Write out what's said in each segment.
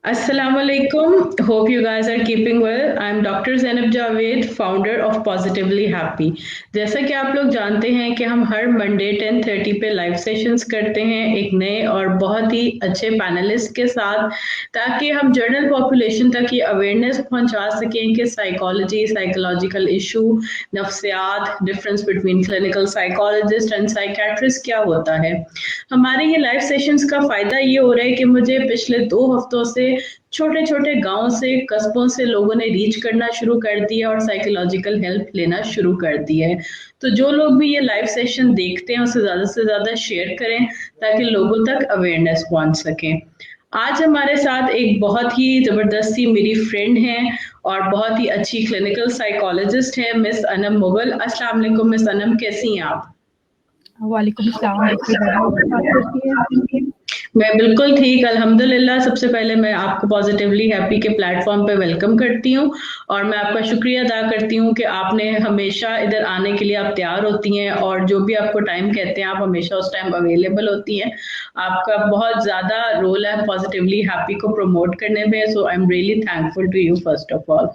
Assalamualaikum. Hope you guys are keeping well. I'm Dr. Zainab Javed, founder of Positively Happy. जैसा कि आप लोग जानते हैं कि हम हर मंडे 10:30 पे लाइव सेशंस करते हैं एक नए और बहुत ही अच्छे पैनलिस्ट के साथ, ताकि हम जनरल पॉपुलेशन तक ये अवेयरनेस पहुंचा सकें कि साइकोलॉजी, साइकोलॉजिकल इशू, नफ्सियात, difference between clinical psychologist and psychiatrist क्या होता है। हमारे ये लाइव सेशंस का फ़ायदा ये हो रहा है कि मुझे पिछले 2 हफ्तों से छोटे-छोटे गाँव से, कस्बों से लोगों ने रीच करना शुरू कर दिया और साइकोलॉजिकल हेल्प लेना शुरू कर दिया है। तो जो लोग भी ये लाइव सेशन देखते हैं, उसे ज़्यादा से ज़्यादा शेयर करें ताकि लोगों तक अवेयरनेस पहुँच सके। आज हमारे साथ एक बहुत ही ज़बरदस्ती मेरी फ्रेंड हैं और बहुत ही अच्छी क्लिनिकल साइकोलॉजिस्ट हैं, मिस अनम मुगल। अस्सलाम वालेकुम मिस अनम, कैसी हैं आप? वालेकुम अस्सलाम, देखिए ज़रा आप कैसी हैं? मैं बिल्कुल ठीक, अल्हम्दुलिल्लाह। सबसे पहले मैं आपको पॉजिटिवली हैप्पी के प्लेटफॉर्म पे वेलकम करती हूँ और मैं आपका शुक्रिया अदा करती हूँ कि आपने हमेशा इधर आने के लिए आप तैयार होती हैं और जो भी आपको टाइम कहते हैं आप हमेशा उस टाइम अवेलेबल होती हैं। आपका बहुत ज़्यादा रोल है पॉजिटिवली हैप्पी को प्रमोट करने में, so I am really thankful to you first of all.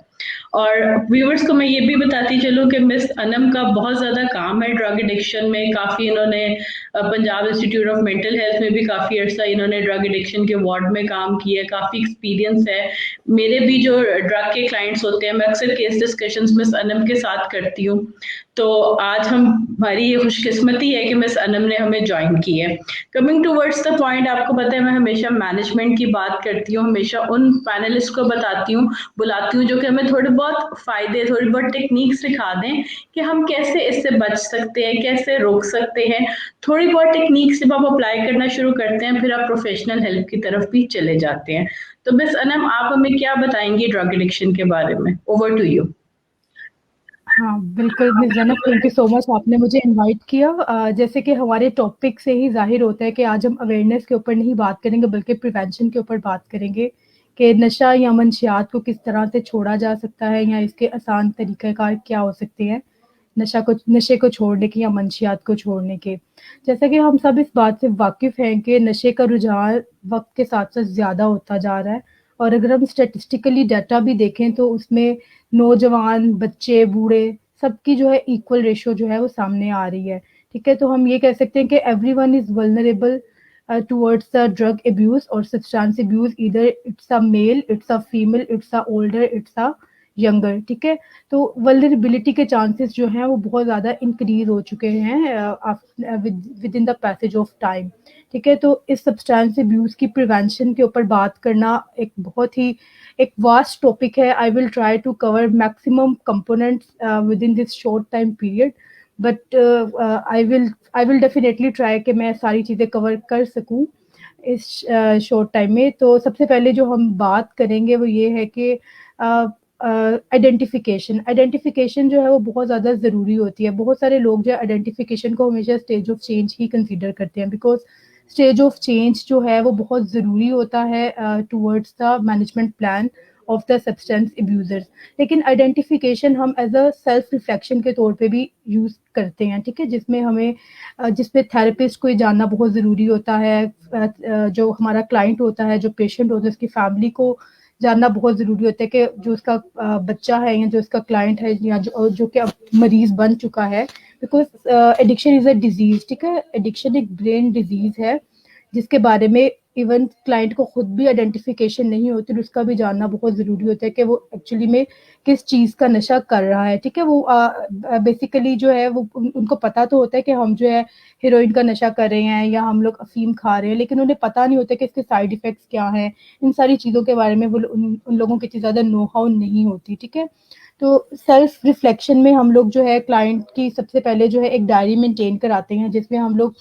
और व्यूअर्स को मैं ये भी बताती चलूँ कि मिस अनम का बहुत ज़्यादा काम है ड्रग एडिक्शन में। काफ़ी इन्होंने Punjab institute of mental health में भी काफ़ी अर्सा इन्होंने ड्रग एडिक्शन के वार्ड में काम किया है, काफ़ी एक्सपीरियंस है। मेरे भी जो ड्रग के क्लाइंट्स होते हैं, मैं अक्सर केस डिस्कशंस मिस अनम के साथ करती हूँ। तो आज हमारी ये खुशकिस्मती है कि मिस अनम ने हमें ज्वाइन की है। कमिंग टूवर्ड्स द पॉइंट, आपको पता है मैं हमेशा मैनेजमेंट की बात करती हूँ, हमेशा उन पैनलिस्ट को बताती हूँ, बुलाती हूँ जो कि हमें थोड़े बहुत फ़ायदे, थोड़ी बहुत टेक्निक सिखा दें कि हम कैसे इससे बच सकते हैं, कैसे रोक सकते हैं। थोड़ी बहुत टेक्निक जब आप अप्लाई करना शुरू करते हैं, फिर आप प्रोफेशनल हेल्प की तरफ भी चले जाते हैं। तो मिस अनम, आप हमें क्या बताएंगी ड्रग एडिक्शन के बारे में? Over to you. हाँ, बिल्कुल miss Zainab, thank you so much, आपने मुझे इनवाइट किया। जैसे कि हमारे टॉपिक से ही ज़ाहिर होता है कि आज हम अवेयरनेस के ऊपर नहीं बात करेंगे बल्कि प्रिवेंशन के ऊपर बात करेंगे कि नशा या मंशियात को किस तरह से छोड़ा जा सकता है या इसके आसान तरीक़ाकार क्या हो सकते हैं, नशे को छोड़ने के या मंशियात को छोड़ने के। जैसा कि हम सब इस बात से वाकिफ़ हैं कि नशे का रुझान वक़्त के साथ-साथ ज़्यादा होता जा रहा है और अगर हम स्टैटिस्टिकली डाटा भी देखें तो उसमें नौजवान, बच्चे, बूढ़े सबकी जो है इक्वल रेशियो जो है वो सामने आ रही है, ठीक है? तो हम ये कह सकते हैं कि everyone is vulnerable towards the drug abuse और substance abuse, either it's a male, it's a female, it's a older, it's a younger, ठीक है? तो वल्नरेबिलिटी के चांसेस जो हैं वो बहुत ज़्यादा इंक्रीज़ हो चुके हैं within the passage of time, ठीक है? तो इस सब्सटेंस अब्यूज़ की प्रिवेंशन के ऊपर बात करना एक बहुत ही एक वास्ट टॉपिक है। I will try to cover maximum components within this short time period, but I will definitely try कि मैं सारी चीज़ें कवर कर सकूँ इस शॉर्ट टाइम में। तो सबसे पहले जो हम बात करेंगे वो ये है कि आइडेंटिफिकेशन जो है वो बहुत ज़्यादा ज़रूरी होती है। बहुत सारे लोग जो है आइडेंटिफिकेशन को हमेशा stage of change he consider करते हैं, बिकॉज़ स्टेज ऑफ चेंज जो है वो बहुत ज़रूरी होता है towards the management plan of the substance abusers. लेकिन आइडेंटिफिकेशन हम एज़ अ सेल्फ रिफ्लेक्शन के तौर पे भी यूज़ करते हैं, ठीक है? जिसमें हमें जिसमें थेरेपिस्ट को ये जानना बहुत ज़रूरी होता है, जो हमारा क्लाइंट होता है, जो पेशेंट होता है, उसकी फैमिली को जानना बहुत ज़रूरी होता है कि जो उसका बच्चा है या जो उसका क्लाइंट है या जो कि अब मरीज़ बन चुका है, because addiction is a disease, ठीक है? एडिक्शन एक ब्रेन डिज़ीज़ है, जिसके बारे में इवन क्लाइंट को खुद भी आइडेंटिफिकेशन नहीं होती और उसका भी जानना बहुत ज़रूरी होता है कि वो एक्चुअली में किस चीज़ का नशा कर रहा है, ठीक है? वो बेसिकली जो है वो उनको पता तो होता है कि हम जो है हेरोइन का नशा कर रहे हैं या हम लोग अफ़ीम खा रहे हैं, लेकिन उन्हें पता नहीं होता कि इसके साइड इफ़ेक्ट्स क्या हैं। इन सारी चीज़ों के बारे में वो उन लोगों की इतनी ज़्यादा नो हाउ नहीं होती, ठीक है? तो सेल्फ रिफ्लेक्शन में हम लोग जो है क्लाइंट की सबसे पहले जो है एक डायरी मेंटेन कराते हैं, जिसमें हम लोग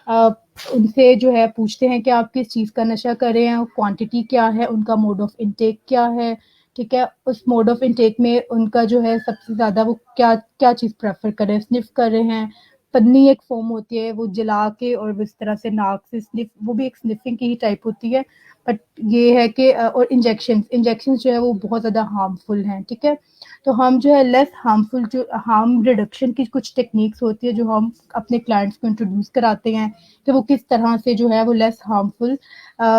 अ, उनसे जो है पूछते हैं कि आप किस चीज़ का नशा कर रहे हैं, क्वांटिटी क्या है, उनका मोड ऑफ इनटेक क्या है, ठीक है? उस मोड ऑफ इनटेक में उनका जो है सबसे ज़्यादा वो क्या क्या चीज़ प्रेफ़र कर रहे हैं, स्निफ़ कर रहे हैं, पन्नी एक फ़ॉर्म होती है, वो जला के और इस तरह से नाक से स्निफ़, वो भी एक स्निफ़िंग की ही टाइप होती है। बट ये है कि और इंजेक्शंस जो है वो बहुत ज़्यादा हार्मफुल हैं, ठीक है। तो हम जो है लेस हार्मफुल, जो हार्म रिडक्शन की कुछ टेक्निक्स होती है जो हम अपने क्लाइंट्स को इंट्रोड्यूस कराते हैं कि वो किस तरह से जो है वो less harmful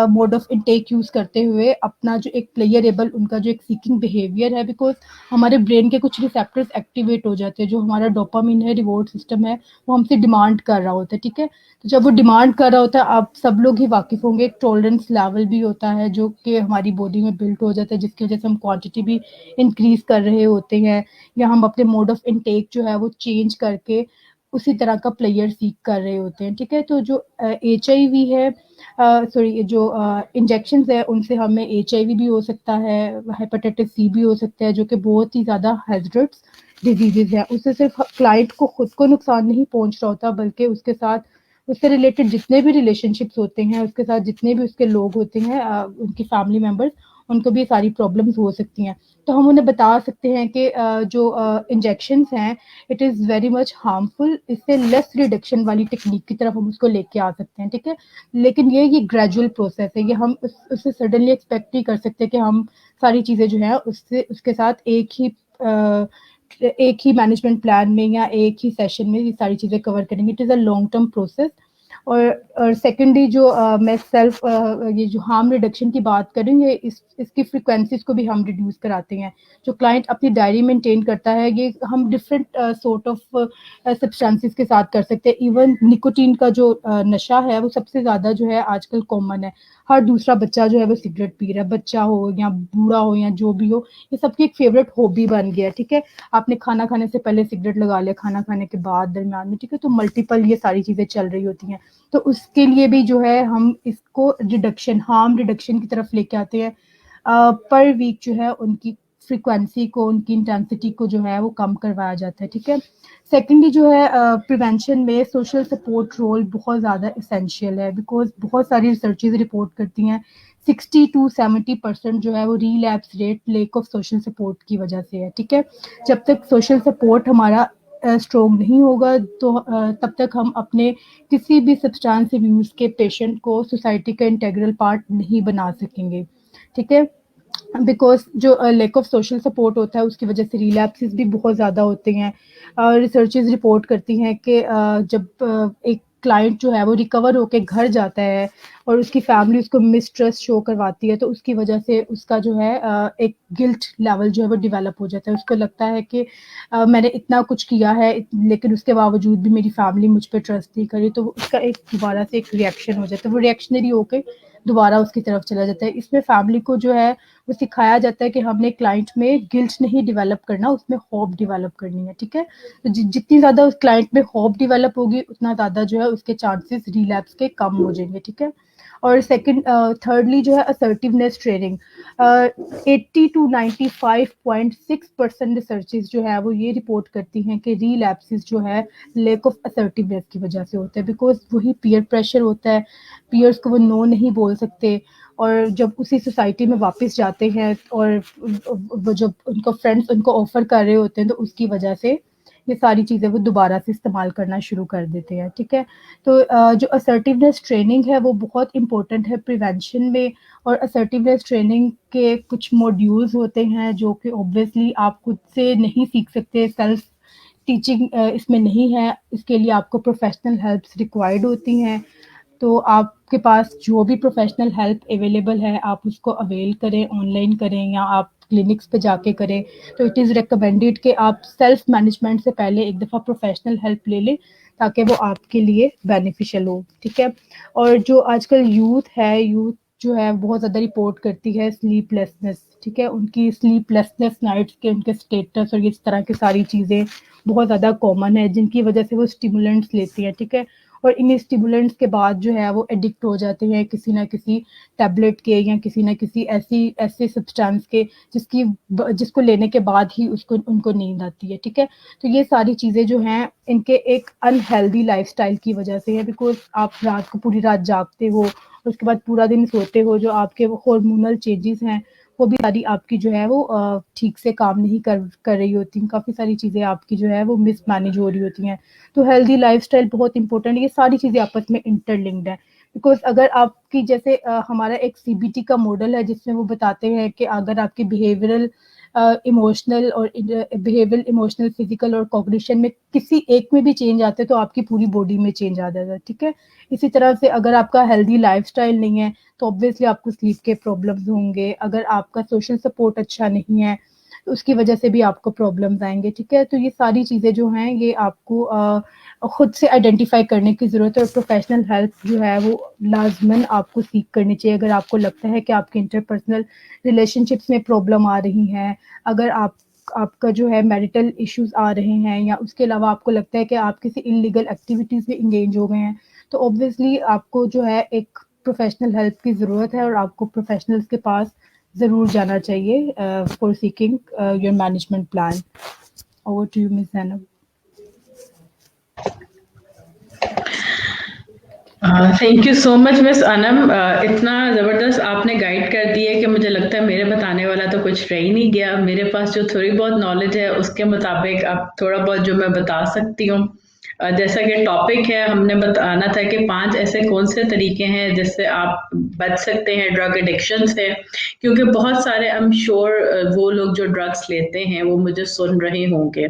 mode of intake use करते हुए अपना जो एक प्लेयरेबल उनका जो एक सीकिंग बिहेवियर है, बिकॉज हमारे ब्रेन के कुछ रिसेप्टर्स एक्टिवेट हो जाते हैं, जो हमारा डोपामिन है, रिवॉर्ड सिस्टम है, वो हमसे डिमांड कर रहा होता है, ठीक है। तो जब वो डिमांड कर रहा होता है, आप सब लोग ही वाकिफ होंगे, एक टॉलरेंस लेवल भी होता है जो कि हमारी बॉडी में बिल्ट हो जाता है, जिसकी वजह से हम क्वांटिटी भी इंक्रीज कर रहे होते हैं, या हम अपने मोड ऑफ इनटेक जो है वो चेंज करके उसी तरह का प्लेयर सीख कर रहे होते हैं, ठीक है। तो जो HIV है, सॉरी, जो इंजेक्शन है उनसे हमें HIV भी हो सकता है, हेपेटाइटिस C भी हो सकता है, जो कि बहुत ही ज़्यादा हैजर्ड्स डिजीजेज है। उससे सिर्फ क्लाइंट को खुद को नुकसान नहीं पहुंच रहा होता, बल्कि उसके साथ उससे रिलेटेड जितने भी रिलेशनशिप्स होते हैं, उसके साथ जितने भी उसके लोग होते हैं, उनकी फैमिली मेम्बर्स, उनको भी सारी प्रॉब्लम्स हो सकती हैं। तो हम उन्हें बता सकते हैं कि जो इंजेक्शंस हैं, it is very much harmful, इससे लेस रिडक्शन वाली टेक्निक की तरफ हम उसको लेके आ सकते हैं, ठीक है। लेकिन ये ग्रेजुअल प्रोसेस है, ये हम उससे सडनली एक्सपेक्ट नहीं कर सकते कि हम सारी चीज़ें जो है उससे उसके साथ एक ही मैनेजमेंट प्लान में या एक ही सेशन में ये सारी चीज़ें कवर करेंगे। It is a long term process. और सेकेंडली जो मैं सेल्फ ये जो हार्म रिडक्शन की बात करें, ये इसकी फ्रिक्वेंसीज को भी हम रिड्यूस कराते हैं। जो क्लाइंट अपनी डायरी मेंटेन करता है, ये हम डिफरेंट सॉर्ट ऑफ सब्सटेंसेस के साथ कर सकते हैं। इवन निकोटीन का जो नशा है वो सबसे ज़्यादा जो है आजकल कॉमन है। हर दूसरा बच्चा जो है वो सिगरेट पी रहा है, बच्चा हो या बूढ़ा हो या जो भी हो, ये सबकी एक फेवरेट हॉबी बन गया है, ठीक है। आपने खाना खाने से पहले सिगरेट लगा लिया, खाना खाने के बाद, दरमियान में, ठीक है। तो मल्टीपल ये सारी चीज़ें चल रही होती हैं। तो उसके लिए भी जो है हम इसको हार्म रिडक्शन की तरफ लेके आते हैं। पर वीक जो है उनकी फ्रीक्वेंसी को, उनकी इंटेंसिटी को जो है वो कम करवाया जाता है, ठीक है। सेकेंडली जो है प्रिवेंशन में सोशल सपोर्ट रोल बहुत ज़्यादा इसेंशियल है, बिकॉज बहुत सारी रिसर्चेज रिपोर्ट करती हैं 60 to 70% जो है वो relapse rate lack of social support की वजह से है, ठीक है। जब तक सोशल सपोर्ट हमारा स्ट्रॉन्ग नहीं होगा, तो तब तक हम अपने किसी भी सब्सटेंस अब्यूज के पेशेंट को सोसाइटी का इंटेग्रल पार्ट नहीं बना सकेंगे, ठीक है। बिकॉज जो लैक ऑफ सोशल सपोर्ट होता है उसकी वजह से रिलैप्सेस भी बहुत ज़्यादा होते हैं। रिसर्चेज रिपोर्ट करती हैं कि जब एक क्लाइंट जो है वो रिकवर होकर घर जाता है और उसकी फैमिली उसको मिसट्रस्ट शो करवाती है, तो उसकी वजह से उसका जो है एक गिल्ट लेवल जो है वो डेवलप हो जाता है। उसको लगता है कि मैंने इतना कुछ किया है, लेकिन उसके बावजूद भी मेरी फैमिली मुझ पर ट्रस्ट नहीं करी, तो उसका एक दोबारा से एक रिएक्शन हो जाता है, वो रिएक्शनरी होकर दोबारा उसकी तरफ चला जाता है। इसमें फैमिली को जो है वो सिखाया जाता है कि हमने क्लाइंट में गिल्ट नहीं डेवलप करना, उसमें होप डेवलप करनी है, ठीक है। तो जितनी ज़्यादा उस क्लाइंट में होप डेवलप होगी, उतना ज़्यादा जो है उसके चांसेस रिलैप्स के कम हो जाएंगे, ठीक है। और थर्डली जो है असर्टिवनेस ट्रेनिंग, 80 to 95.6% रिसर्चेज जो है वो ये रिपोर्ट करती हैं कि रीलैप्सिस जो है लैक ऑफ असर्टिवनेस की वजह से होता है, बिकॉज वही पीयर प्रेशर होता है, पीयर्स को वो नो नहीं बोल सकते, और जब उसी सोसाइटी में वापस जाते हैं और वो जब उनको फ्रेंड्स उनको ऑफर कर रहे होते हैं, तो उसकी वजह से ये सारी चीज़ें वो दोबारा से इस्तेमाल करना शुरू कर देते हैं, ठीक है। तो जो असर्टिवनेस ट्रेनिंग है वो बहुत इंपॉर्टेंट है प्रिवेंशन में। और असर्टिवनेस ट्रेनिंग के कुछ मॉड्यूल्स होते हैं जो कि ऑब्वियसली आप खुद से नहीं सीख सकते, सेल्फ टीचिंग इसमें नहीं है, इसके लिए आपको प्रोफेशनल हेल्प्स रिक्वायर्ड होती हैं। तो आपके पास जो भी प्रोफेशनल हेल्प अवेलेबल है, आप उसको अवेल करें, ऑनलाइन करें या आप क्लिनिक्स पे जाके करें। तो इट इज़ रिकमेंडेड कि आप सेल्फ मैनेजमेंट से पहले एक दफ़ा प्रोफेशनल हेल्प ले लें, ताकि वो आपके लिए बेनिफिशियल हो, ठीक है। और जो आजकल यूथ जो है बहुत ज़्यादा रिपोर्ट करती है स्लीपलेसनेस, ठीक है। उनकी स्लीपलेसनेस नाइट्स के उनके स्टेटस और इस तरह की सारी चीज़ें बहुत ज़्यादा कॉमन है, जिनकी वजह से वो स्टिमुलेंट्स लेती हैं, ठीक है। और इन स्टिमुलेंट्स के बाद जो है वो एडिक्ट हो जाते हैं किसी ना किसी टैबलेट के या किसी ना किसी ऐसे सब्सटेंस के जिसको लेने के बाद ही उसको उनको नींद आती है, ठीक है। तो ये सारी चीज़ें जो हैं इनके एक अनहेल्दी लाइफस्टाइल की वजह से है, बिकॉज आप रात को पूरी रात जागते हो, उसके बाद पूरा दिन सोते हो, जो आपके वो हार्मोनल चेंजेस हैं वो भी सारी आपकी जो है वो ठीक से काम नहीं कर रही होती, काफ़ी सारी चीज़ें आपकी जो है वो मिसमैनेज हो रही होती हैं। तो हेल्दी लाइफस्टाइल बहुत इंपॉर्टेंट है, ये सारी चीज़ें आपस में इंटरलिंक्ड है। बिकॉज अगर आपकी जैसे हमारा एक CBT का मॉडल है जिसमें वो बताते हैं कि अगर आपकी बिहेवियरल इमोशनल फिजिकल और कॉग्निशन में किसी एक में भी चेंज आते हैं तो आपकी पूरी बॉडी में चेंज आ जाता है, ठीक है। इसी तरह से अगर आपका हेल्दी लाइफस्टाइल नहीं है तो ऑब्वियसली आपको स्लीप के प्रॉब्लम्स होंगे, अगर आपका सोशल सपोर्ट अच्छा नहीं है तो उसकी वजह से भी आपको प्रॉब्लम्स आएंगे, ठीक है। तो ये सारी चीज़ें जो हैं ये आपको खुद से आइडेंटिफाई करने की ज़रूरत है और प्रोफेशनल हेल्प जो है वो लाजमन आपको सीख करनी चाहिए अगर आपको लगता है कि आपके इंटरपर्सनल रिलेशनशिप्स में प्रॉब्लम आ रही हैं, अगर आपका जो है मैरिटल इश्यूज आ रहे हैं, या उसके अलावा आपको लगता है कि आप किसी इलीगल एक्टिविटीज़ में इंगेज हो गए हैं, तो ऑब्वियसली आपको जो है एक प्रोफेशनल हेल्प की ज़रूरत है और आपको प्रोफेशनल्स के पास ज़रूर जाना चाहिए for seeking your management plan. Over to you miss Zainab. Thank you so much miss Anam, इतना ज़बरदस्त आपने गाइड कर दिया कि मुझे लगता है मेरे बताने वाला तो कुछ रह ही नहीं गया। मेरे पास जो थोड़ी बहुत नॉलेज है उसके मुताबिक अब थोड़ा बहुत जो मैं बता सकती हूँ। जैसा कि टॉपिक है, हमने बताना था कि 5 ऐसे कौन से तरीके हैं जिससे आप बच सकते हैं ड्रग एडिक्शन से, क्योंकि बहुत सारे आई एम श्योर वो लोग जो ड्रग्स लेते हैं वो मुझे सुन रहे होंगे।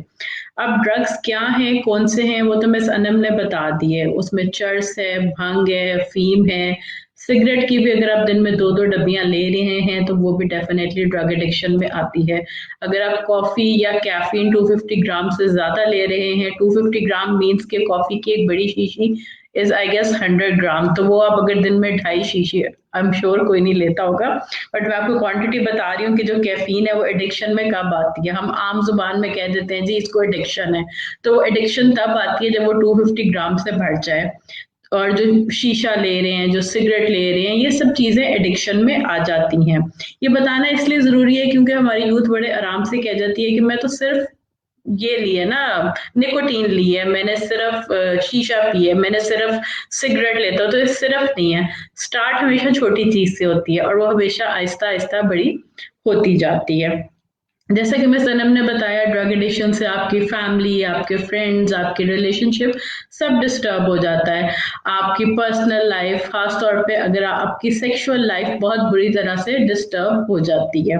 अब ड्रग्स क्या हैं, कौन से हैं, वो तो मिस अनम ने बता दिए। उसमें चर्स है, भांग है, फीम है, सिगरेट की भी अगर आप दिन में 2-2 डब्बियां ले रहे हैं तो वो भी डेफिनेटली ड्रग एडिक्शन में आती है। अगर आप कॉफ़ी या कैफीन 250 ग्राम से ज़्यादा ले रहे हैं, 250 ग्राम मीन्स के कॉफ़ी की एक बड़ी शीशी इज़ आई गेस 100 ग्राम, तो वो आप अगर दिन में 2.5 शीशी, आई एम श्योर कोई नहीं लेता होगा, बट मैं आपको क्वांटिटी बता रही हूँ कि जो कैफीन है वो एडिक्शन में कब आती है। हम आम जुबान में कह देते हैं जी इसको एडिक्शन है, तो वो एडिक्शन तब आती है जब वो 250 ग्राम से बढ़ जाए। और जो शीशा ले रहे हैं, जो सिगरेट ले रहे हैं, ये सब चीज़ें एडिक्शन में आ जाती हैं। ये बताना इसलिए ज़रूरी है क्योंकि हमारी यूथ बड़े आराम से कह जाती है कि मैं तो सिर्फ ये ली है ना, निकोटीन ली है, मैंने सिर्फ शीशा पी है, मैंने सिर्फ सिगरेट लेता हूँ, तो ये सिर्फ नहीं है। स्टार्ट हमेशा छोटी चीज से होती है और वो हमेशा आहिस्ता आहिस्ता बड़ी होती जाती है। जैसा कि मैं सनम ने बताया, ड्रग एडिक्शन से आपकी फैमिली, आपके फ्रेंड्स, आपके रिलेशनशिप सब डिस्टर्ब हो जाता है। आपकी पर्सनल लाइफ, खास तौर पे अगर आपकी सेक्सुअल लाइफ बहुत बुरी तरह से डिस्टर्ब हो जाती है।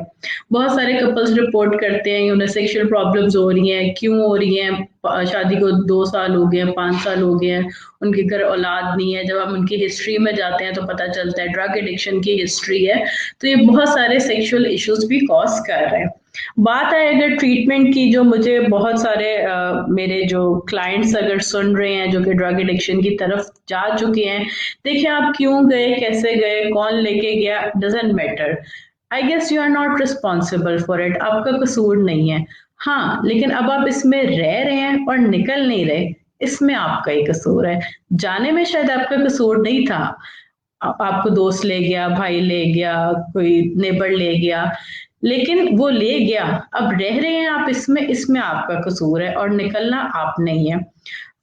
बहुत सारे कपल्स रिपोर्ट करते हैं उन्हें सेक्सुअल प्रॉब्लम्स हो रही हैं। क्यों हो रही हैं? शादी को 2 साल हो गए हैं, 5 साल हो गए हैं, उनके घर औलाद नहीं है। जब हम उनकी हिस्ट्री में जाते हैं तो पता चलता है ड्रग एडिक्शन की हिस्ट्री है। तो ये बहुत सारे सेक्सुअल इश्यूज भी कॉज कर रहे हैं। बात है अगर ट्रीटमेंट की, जो मुझे बहुत सारे मेरे जो क्लाइंट्स अगर सुन रहे हैं जो कि ड्रग एडिक्शन की तरफ जा चुके हैं, देखिए आप क्यों गए, कैसे गए, कौन लेके गया, doesn't matter. I guess you are not responsible for it, आपका कसूर नहीं है। हाँ, लेकिन अब आप इसमें रह रहे हैं और निकल नहीं रहे, इसमें आपका ही कसूर है। जाने में शायद आपका कसूर नहीं था, आपको दोस्त ले गया, भाई ले गया, कोई नेबर ले गया, लेकिन वो ले गया। अब रह रहे हैं आप इसमें, इसमें आपका कसूर है और निकलना आप नहीं है।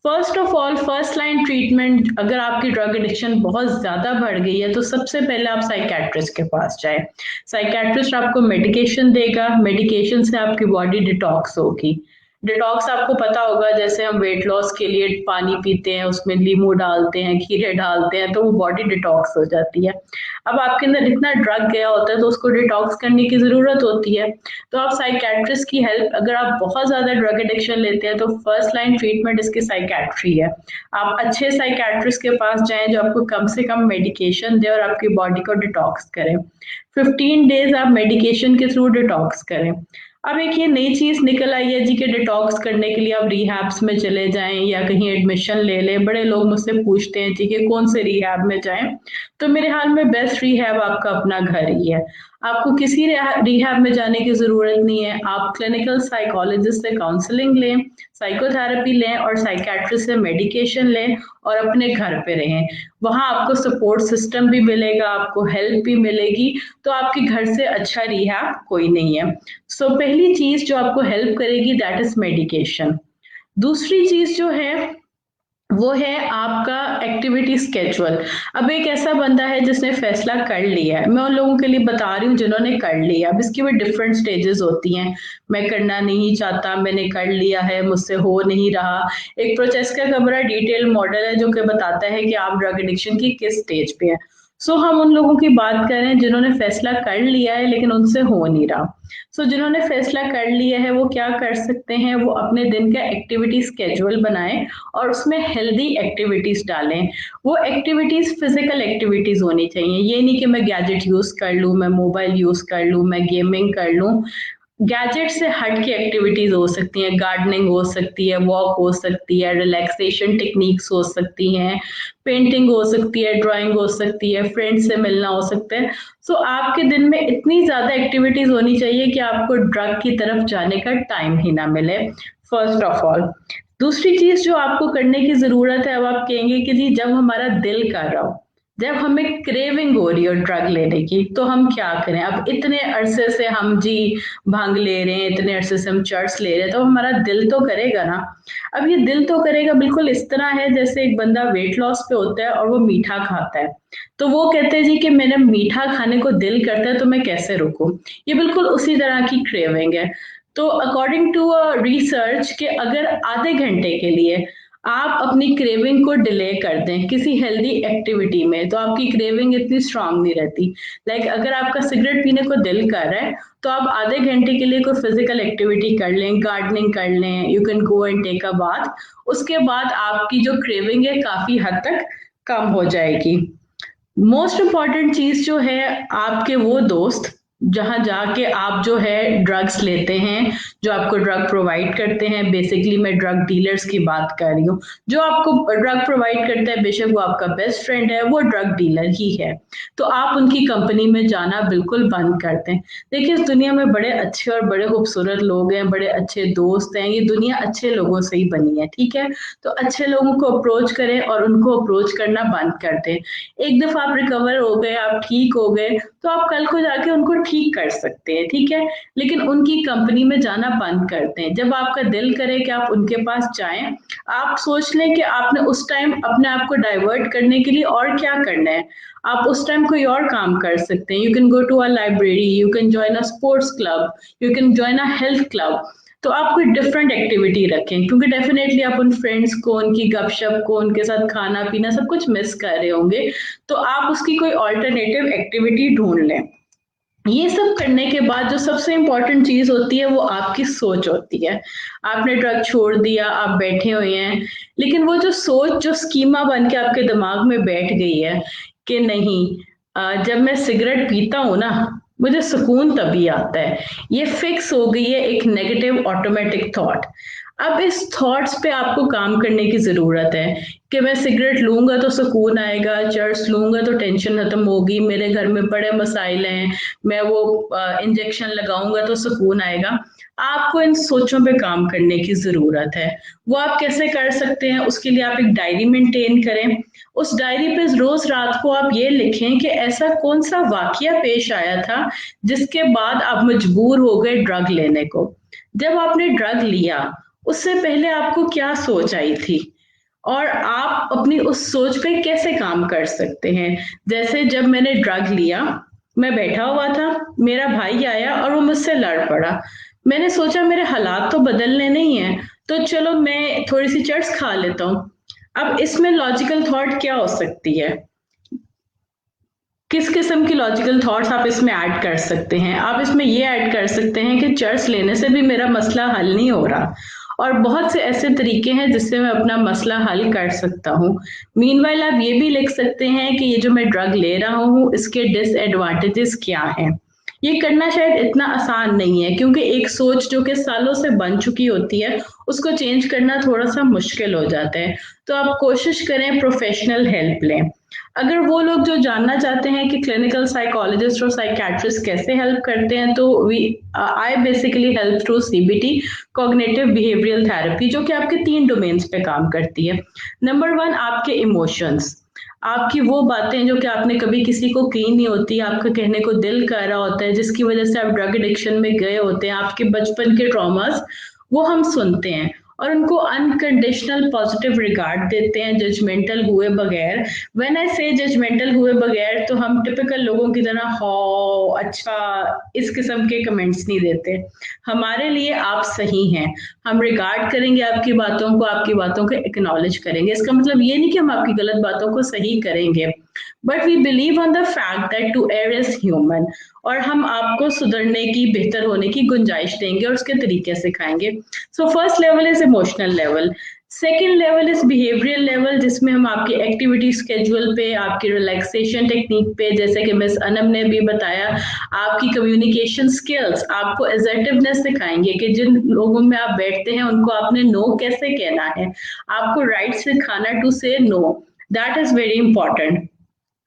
First of all, first line treatment, अगर आपकी ड्रग एडिक्शन बहुत ज्यादा बढ़ गई है तो सबसे पहले आप साइकेट्रिस्ट के पास जाए। साइकेट्रिस्ट आपको मेडिकेशन देगा, मेडिकेशन से आपकी बॉडी डिटॉक्स होगी। डिटॉक्स आपको पता होगा, जैसे हम वेट लॉस के लिए पानी पीते हैं, उसमें नींबू डालते हैं, खीरे डालते हैं, तो वो बॉडी डिटॉक्स हो जाती है। अब आपके अंदर इतना ड्रग गया होता है तो उसको डिटॉक्स करने की जरूरत होती है। तो आप साइकेट्रिस्ट की हेल्प, अगर आप बहुत ज्यादा ड्रग एडिक्शन लेते हैं तो फर्स्ट लाइन ट्रीटमेंट इसकी साइकेट्री है। आप अच्छे साइकेट्रिस्ट के पास जाएं जो आपको कम से कम मेडिकेशन दे और आपकी बॉडी को डिटॉक्स करें। 15 डेज आप मेडिकेशन के थ्रू डिटॉक्स करें। अब एक ये नई चीज निकल आई है जी के डिटॉक्स करने के लिए आप रिहैब्स में चले जाएं या कहीं एडमिशन ले लें। बड़े लोग मुझसे पूछते हैं जी कि कौन से रिहैब में जाएं, तो मेरे ख्याल में बेस्ट रिहैब आपका अपना घर ही है। आपको किसी रिहैब में जाने की जरूरत नहीं है। आप क्लिनिकल साइकोलॉजिस्ट से काउंसलिंग लें, साइकोथेरेपी लें और साइकेट्रिस्ट से मेडिकेशन लें और अपने घर पे रहें। वहां आपको सपोर्ट सिस्टम भी मिलेगा, आपको हेल्प भी मिलेगी, तो आपके घर से अच्छा रिहैब कोई नहीं है। सो पहली चीज जो आपको हेल्प करेगी दैट इज मेडिकेशन। दूसरी चीज जो है वो है आपका एक्टिविटी स्केजुअल। अब एक ऐसा बंदा है जिसने फैसला कर लिया है, मैं उन लोगों के लिए बता रही हूँ जिन्होंने कर लिया। अब इसकी भी डिफरेंट स्टेजेस होती हैं। मैं करना नहीं चाहता, मैंने कर लिया है, मुझसे हो नहीं रहा। एक प्रोचेस्का का बड़ा डिटेल मॉडल है जो कि बताता है कि आप ड्रग एडिक्शन की किस स्टेज पे है। हम उन लोगों की बात कर रहे हैं जिन्होंने फैसला कर लिया है लेकिन उनसे हो नहीं रहा। जिन्होंने फैसला कर लिया है वो क्या कर सकते हैं, वो अपने दिन का एक्टिविटी स्केजुअल बनाएं और उसमें हेल्दी एक्टिविटीज डालें। वो एक्टिविटीज फिजिकल एक्टिविटीज होनी चाहिए। ये नहीं कि मैं गैजेट यूज कर लूं, मैं मोबाइल यूज कर लूं, मैं गेमिंग कर लूं। गैजेट से हट की एक्टिविटीज हो सकती हैं, गार्डनिंग हो सकती है, वॉक हो सकती है, रिलैक्सेशन टेक्निक्स हो सकती हैं, पेंटिंग हो सकती है, ड्राइंग हो सकती है, फ्रेंड से मिलना हो सकता है। आपके दिन में इतनी ज्यादा एक्टिविटीज होनी चाहिए कि आपको ड्रग की तरफ जाने का टाइम ही ना मिले, फर्स्ट ऑफ ऑल। दूसरी चीज जो आपको करने की जरूरत है, अब आप कहेंगे कि जी जब हमारा दिल कर रहा हो, जब हमें क्रेविंग हो रही हो ड्रग लेने की, तो हम क्या करें? अब इतने अरसे से हम जी भांग ले रहे हैं, इतने अरसे से हम चर्च ले रहे हैं, तो हमारा दिल तो करेगा ना। अब ये दिल तो करेगा बिल्कुल इस तरह है जैसे एक बंदा वेट लॉस पे होता है और वो मीठा खाता है, तो वो कहते हैं जी कि मैंने मीठा खाने को दिल करता है तो मैं कैसे रुकूं। ये बिल्कुल उसी तरह की क्रेविंग है। तो अकॉर्डिंग टू रिसर्च के अगर आधे घंटे के लिए आप अपनी क्रेविंग को डिले कर दें किसी हेल्दी एक्टिविटी में, तो आपकी क्रेविंग इतनी स्ट्रांग नहीं रहती। अगर आपका सिगरेट पीने को दिल कर रहा है तो आप आधे घंटे के लिए कोई फिजिकल एक्टिविटी कर लें, गार्डनिंग कर लें, you can go and take a bath. उसके बाद आपकी जो क्रेविंग है काफी हद तक कम हो जाएगी। मोस्ट इम्पॉर्टेंट चीज जो है, आपके वो दोस्त जहां जाके आप जो है ड्रग्स लेते हैं, जो आपको ड्रग प्रोवाइड करते हैं, बेसिकली मैं ड्रग डीलर्स की बात कर रही हूँ। जो आपको ड्रग प्रोवाइड करता है, बेशक वो आपका बेस्ट फ्रेंड है, वो ड्रग डीलर ही है, तो आप उनकी कंपनी में जाना बिल्कुल बंद कर दें। देखिए इस दुनिया में बड़े अच्छे और बड़े खूबसूरत लोग हैं, बड़े अच्छे दोस्त हैं, ये दुनिया अच्छे लोगों से ही बनी है, ठीक है? तो अच्छे लोगों को अप्रोच करें और उनको अप्रोच करना बंद कर दें। एक दफा आप रिकवर हो गए, आप ठीक हो गए, तो आप कल को जाके उनको ठीक कर सकते हैं, ठीक है? लेकिन उनकी कंपनी में जाना बंद करते हैं। जब आपका दिल करे कि आप उनके पास जाएं, आप सोच लें कि आपने उस टाइम अपने आप को डाइवर्ट करने के लिए और क्या करना है। आप उस टाइम कोई और काम कर सकते हैं। You can go to a library, you can join a sports club, you can join a health club. तो आप कोई डिफरेंट एक्टिविटी रखें, क्योंकि डेफिनेटली आप उन फ्रेंड्स को, उनकी गपशप को, उनके साथ खाना पीना सब कुछ मिस कर रहे होंगे, तो आप उसकी कोई ऑल्टरनेटिव एक्टिविटी ढूंढ लें। ये सब करने के बाद जो सबसे इंपॉर्टेंट चीज होती है वो आपकी सोच होती है। आपने ड्रग छोड़ दिया, आप बैठे हुए हैं, लेकिन वो जो सोच जो स्कीमा बन के आपके दिमाग में बैठ गई है कि नहीं, जब मैं सिगरेट पीता हूं ना, मुझे सुकून तभी आता है, ये फिक्स हो गई है एक नेगेटिव ऑटोमेटिक थॉट। अब इस थॉट्स पे आपको काम करने की जरूरत है कि मैं सिगरेट लूंगा तो सुकून आएगा, चर्च लूंगा तो टेंशन खत्म होगी, मेरे घर में बड़े मसाइल हैं, मैं वो इंजेक्शन लगाऊंगा तो सुकून आएगा। आपको इन सोचों पे काम करने की जरूरत है। वो आप कैसे कर सकते हैं? उसके लिए आप एक डायरी मेंटेन करें। उस डायरी पे रोज रात को आप ये लिखें कि ऐसा कौन सा वाकया पेश आया था जिसके बाद आप मजबूर हो गए ड्रग लेने को। जब आपने ड्रग लिया उससे पहले आपको क्या सोच आई थी, और आप अपनी उस सोच पे कैसे काम कर सकते हैं। जैसे जब मैंने ड्रग लिया, मैं बैठा हुआ था, मेरा भाई आया और वो मुझसे लड़ पड़ा। मैंने सोचा मेरे हालात तो बदलने नहीं है, तो चलो मैं थोड़ी सी चर्च खा लेता हूँ। अब इसमें लॉजिकल थॉट क्या हो सकती है? किस किस्म की लॉजिकल थॉट्स आप इसमें ऐड कर सकते हैं? आप इसमें ये ऐड कर सकते हैं कि चर्च लेने से भी मेरा मसला हल नहीं हो रहा, और बहुत से ऐसे तरीके हैं जिससे मैं अपना मसला हल कर सकता हूँ। मीनवाइल आप ये भी लिख सकते हैं कि ये जो मैं ड्रग ले रहा हूँ इसके डिसएडवांटेजेस क्या हैं। ये करना शायद इतना आसान नहीं है, क्योंकि एक सोच जो कि सालों से बन चुकी होती है उसको चेंज करना थोड़ा सा मुश्किल हो जाता है। तो आप कोशिश करें प्रोफेशनल हेल्प लें। अगर वो लोग जो जानना चाहते हैं कि क्लिनिकल साइकोलॉजिस्ट और साइकियाट्रिस्ट कैसे हेल्प करते हैं, तो I basically help through CBT, cognitive behavioural therapy, जो कि आपके 3 डोमेन्स पे काम करती है। नंबर 1, आपके इमोशंस, आपकी वो बातें जो कि आपने कभी किसी को की नहीं होती, आपका कहने को दिल कर रहा होता है, जिसकी वजह से आप ड्रग एडिक्शन में गए होते हैं, आपके बचपन के ट्रॉमास, वो हम सुनते हैं और उनको अनकंडीशनल पॉजिटिव रिगार्ड देते हैं, जजमेंटल हुए बगैर। व्हेन आई से जजमेंटल हुए बगैर, तो हम टिपिकल लोगों की तरह हो अच्छा इस किस्म के कमेंट्स नहीं देते। हमारे लिए आप सही हैं, हम रिगार्ड करेंगे आपकी बातों को, आपकी बातों को एक्नॉलेज करेंगे। इसका मतलब ये नहीं कि हम आपकी गलत बातों को सही करेंगे, but we believe on the fact that to err is human, और हम आपको सुधरने की, बेहतर होने की गुंजाइश देंगे और उसके तरीके सिखाएंगे। So first level is emotional level. Second level is behavioural level, जिसमें हम आपकी एक्टिविटी स्केड्यूल पे, आपकी रिलैक्सेशन टेक्निक पे, जैसे कि मिस अनम ने भी बताया, आपकी कम्युनिकेशन स्किल्स, आपको असर्टिवनेस सिखाएंगे कि जिन लोगों में आप बैठते हैं उनको आपने नो कैसे कहना है, आपको राइट सिखाना to say no, that is very important.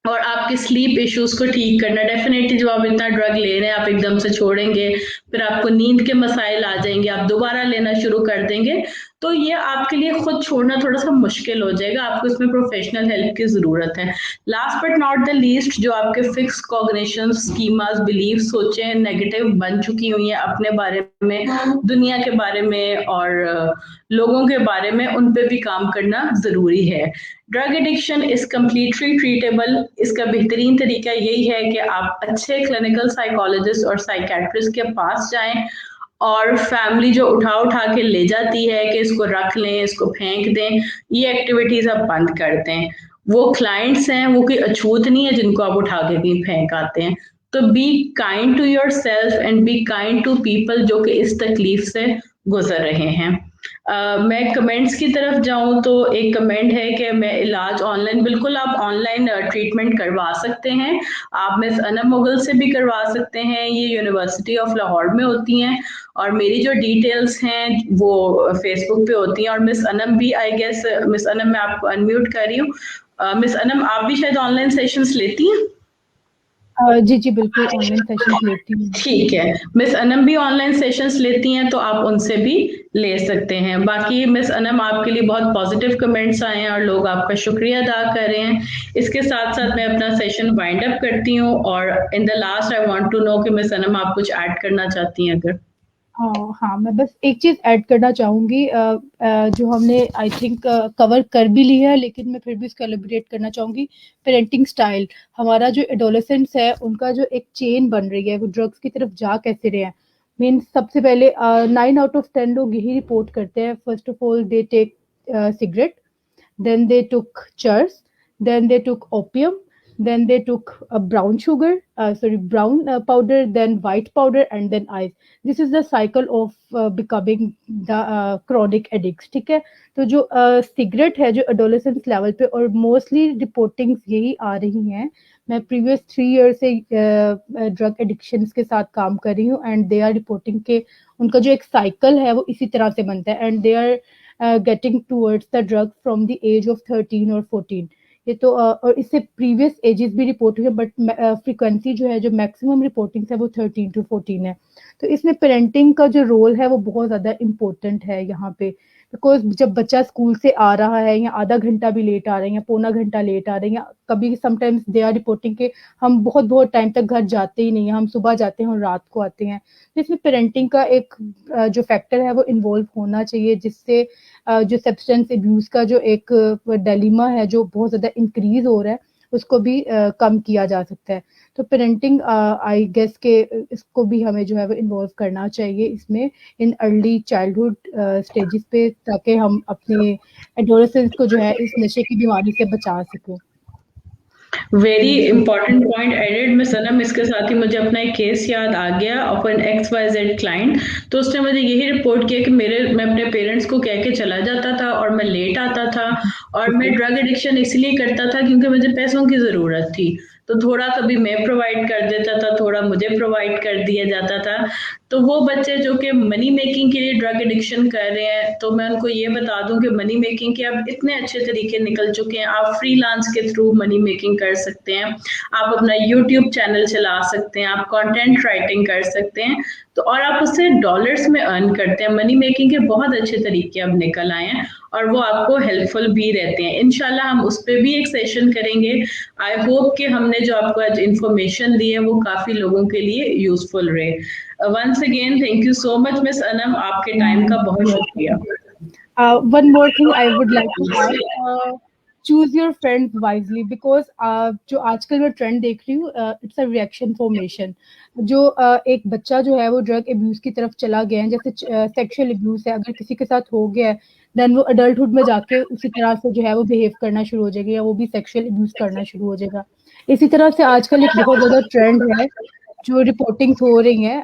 और आपके स्लीप इश्यूज को ठीक करना। डेफिनेटली जब आप इतना ड्रग ले रहे हैं, आप एकदम से छोड़ेंगे, फिर आपको नींद के मसाइल आ जाएंगे, आप दोबारा लेना शुरू कर देंगे, तो ये आपके लिए खुद छोड़ना थोड़ा सा मुश्किल हो जाएगा, आपको इसमें प्रोफेशनल हेल्प की जरूरत है। Last but not the least, जो आपके फिक्स कॉग्निशन स्कीमास, बिलीफ, सोचें नेगेटिव बन चुकी हुई हैं अपने बारे में, दुनिया के बारे में और लोगों के बारे में, उन पे भी काम करना जरूरी है। Drug addiction is completely treatable. इसका बेहतरीन तरीका यही है कि आप अच्छे क्लिनिकल साइकोलॉजिस्ट और साइकेट्रिस्ट के पास जाएं, और फैमिली जो उठा उठा के ले जाती है कि इसको रख लें, इसको फेंक दें, ये एक्टिविटीज आप बंद कर दें। वो क्लाइंट्स हैं, वो कोई अछूत नहीं है जिनको आप उठा के कहीं फेंक आते हैं। तो be kind to yourself and be kind to people जो कि इस तकलीफ से गुजर रहे हैं। मैं कमेंट्स की तरफ जाऊं तो एक कमेंट है कि मैं इलाज ऑनलाइन, बिल्कुल आप ऑनलाइन ट्रीटमेंट करवा सकते हैं। आप मिस अनम मुगल से भी करवा सकते हैं, ये यूनिवर्सिटी ऑफ लाहौर में होती हैं, और मेरी जो डिटेल्स हैं वो फेसबुक पे होती हैं। और मिस अनम भी, आई गेस मिस अनम, मैं आपको अनम्यूट कर रही हूँ। मिस अनम, आप भी शायद ऑनलाइन सेशंस लेती हैं? जी जी बिल्कुल, ऑनलाइन सेशंस लेती हूँ। ठीक है, मिस अनम भी ऑनलाइन सेशंस लेती हैं, तो आप उनसे भी ले सकते हैं। बाकी मिस अनम, आपके लिए बहुत पॉजिटिव कमेंट्स आए हैं और लोग आपका शुक्रिया अदा कर रहे हैं। इसके साथ साथ मैं अपना सेशन वाइंड अप करती हूँ, और in the last I want to know कि मिस अनम आप कुछ ऐड करना चाहती हैं अगर। हाँ, मैं बस एक चीज़ ऐड करना चाहूँगी, जो हमने आई थिंक कवर कर भी ली है, लेकिन मैं फिर भी इसको एलिब्रेट करना चाहूँगी। पेरेंटिंग स्टाइल, हमारा जो एडोलेसेंट्स है उनका जो एक चेन बन रही है, वो ड्रग्स की तरफ जा कैसे रहे हैं। मीन्स सबसे पहले 9 आउट ऑफ 10 लोग यही रिपोर्ट करते हैं, first of all they take cigarette, then they took churs, then they took opium, then they took brown sugar, brown powder, then white powder, and then ice. This is the cycle of becoming the chronic addicts. ठीक है, तो जो cigarette है, जो adolescence level पे, और mostly reportings यही आ रही हैं। मैं प्रीवियस 3 ईयर से ड्रग एडिक्शंस के साथ काम कर रही हूँ, एंड दे आर रिपोर्टिंग के उनका जो एक साइकिल है वो इसी तरह से बनता है, and they are getting towards the drug from the age of 13 or 14. ये तो और इससे प्रीवियस एजेस भी रिपोर्ट हुई है, बट फ्रीक्वेंसी जो है, जो मैक्सिमम रिपोर्टिंग है, वो 13 to 14 है। तो इसमें पेरेंटिंग का जो रोल है वो बहुत ज़्यादा इम्पोर्टेंट है यहाँ पे, बिकॉज जब बच्चा स्कूल से आ रहा है, या आधा घंटा भी लेट आ रहे हैं, या पौना घंटा लेट आ रहे हैं, या कभी समटाइम्स दे आर रिपोर्टिंग के हम बहुत बहुत टाइम तक घर जाते ही नहीं हैं, हम सुबह जाते हैं और रात को आते हैं। तो इसमें पेरेंटिंग का एक जो फैक्टर है वो इन्वॉल्व होना चाहिए, जिससे जो सब्सटेंस अब्यूज का जो एक डिलेमा है जो बहुत ज़्यादा इंक्रीज हो रहा है, उसको भी कम किया जा सकता है। तो पेरेंटिंग आई गेस के इसको भी हमें जो है वो इन्वॉल्व करना चाहिए इसमें, इन अर्ली चाइल्डहुड स्टेजेस पे, ताकि हम अपने एडोलेसेंस को जो है इस नशे की बीमारी से बचा सकें। Very important point added miss Anam. इसके साथ ही मुझे अपना एक केस याद आ गया ऑफ एन XYZ क्लाइंट। तो उसने मुझे यही रिपोर्ट किया कि मैं अपने पेरेंट्स को कह के चला जाता था और मैं लेट आता था, और मैं ड्रग एडिक्शन इसलिए करता था क्योंकि मुझे पैसों की जरूरत थी। तो थोड़ा कभी मैं प्रोवाइड कर देता था, थोड़ा मुझे प्रोवाइड कर दिया जाता था। तो वो बच्चे जो कि मनी मेकिंग के लिए ड्रग एडिक्शन कर रहे हैं, तो मैं उनको ये बता दूं कि मनी मेकिंग के अब इतने अच्छे तरीके निकल चुके हैं। आप फ्रीलांस के थ्रू मनी मेकिंग कर सकते हैं, आप अपना YouTube चैनल चला सकते हैं, आप कंटेंट राइटिंग कर सकते हैं, तो और आप उससे डॉलर्स में अर्न करते हैं। मनी मेकिंग के बहुत अच्छे तरीके अब निकल आए हैं और वो आपको हेल्पफुल भी रहते हैं। इंशाल्लाह हम उस पर भी एक सेशन करेंगे। आई होप कि हमने जो आपको आज इन्फॉर्मेशन दी है वो काफी लोगों के लिए यूजफुल रहे। Once again thank you so much miss Anam, आपके टाइम का बहुत शुक्रिया। One more thing I would like to add, choose your friends wisely, because जो आजकल मैं ट्रेंड देख रही हूँ, इट्स अ रिएक्शन फॉर्मेशन. जो एक बच्चा जो है वो ड्रग अब्यूज की तरफ चला गया है, जैसे सेक्सुअल अब्यूज है, अगर किसी के साथ हो गया है, देन वो अडल्टहुड में जाके उसी तरह से जो है वो बिहेव करना शुरू हो जाएगा, या वो भी सेक्सुअल अब्यूज करना शुरू हो जाएगा. इसी तरह से आजकल एक बहुत ज्यादा ट्रेंड है, जो रिपोर्टिंग्स हो रही हैं,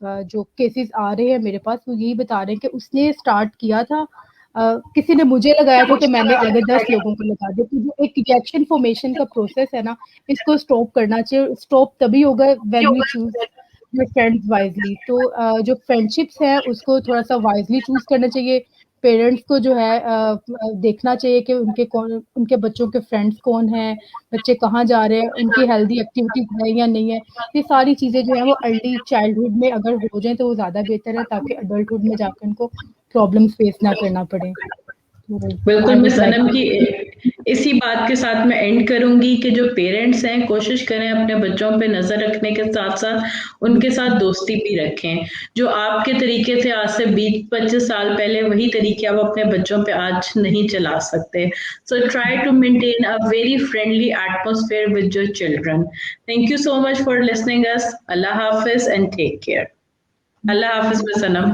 जो केसेस आ रहे हैं मेरे पास, वो यही बता रहे हैं कि उसने स्टार्ट किया था, किसी ने मुझे लगाया था, तो मैंने आगे 10 लोगों को लगा दिया. तो जो एक रिएक्शन फॉर्मेशन का प्रोसेस है ना, इसको स्टॉप करना चाहिए. स्टॉप तभी होगा when we choose your friends wisely. तो जो फ्रेंडशिप्स हैं उसको थोड़ा सा वाइजली चूज करना चाहिए. पेरेंट्स को जो है देखना चाहिए कि उनके बच्चों के फ्रेंड्स कौन हैं, बच्चे कहाँ जा रहे हैं, उनकी हेल्दी एक्टिविटीज है या नहीं है. ये सारी चीज़ें जो है वो अर्ली चाइल्डहुड में अगर हो जाएं तो वो ज़्यादा बेहतर है, ताकि अडल्टहुड में जाकर उनको प्रॉब्लम्स फेस ना करना पड़े. बिल्कुल मिस अनम की इसी बात के साथ मैं एंड करूंगी कि जो पेरेंट्स हैं कोशिश करें अपने बच्चों पे नजर रखने के साथ साथ उनके साथ दोस्ती भी रखें. जो आपके तरीके थे आज से 20-25 साल पहले, वही तरीके आप अपने बच्चों पे आज नहीं चला सकते. So try to maintain a very friendly atmosphere with your children. Thank you so much for listening us. अल्लाह हाफिज एंड टेक केयर. अल्लाह हाफिज मिस अनम.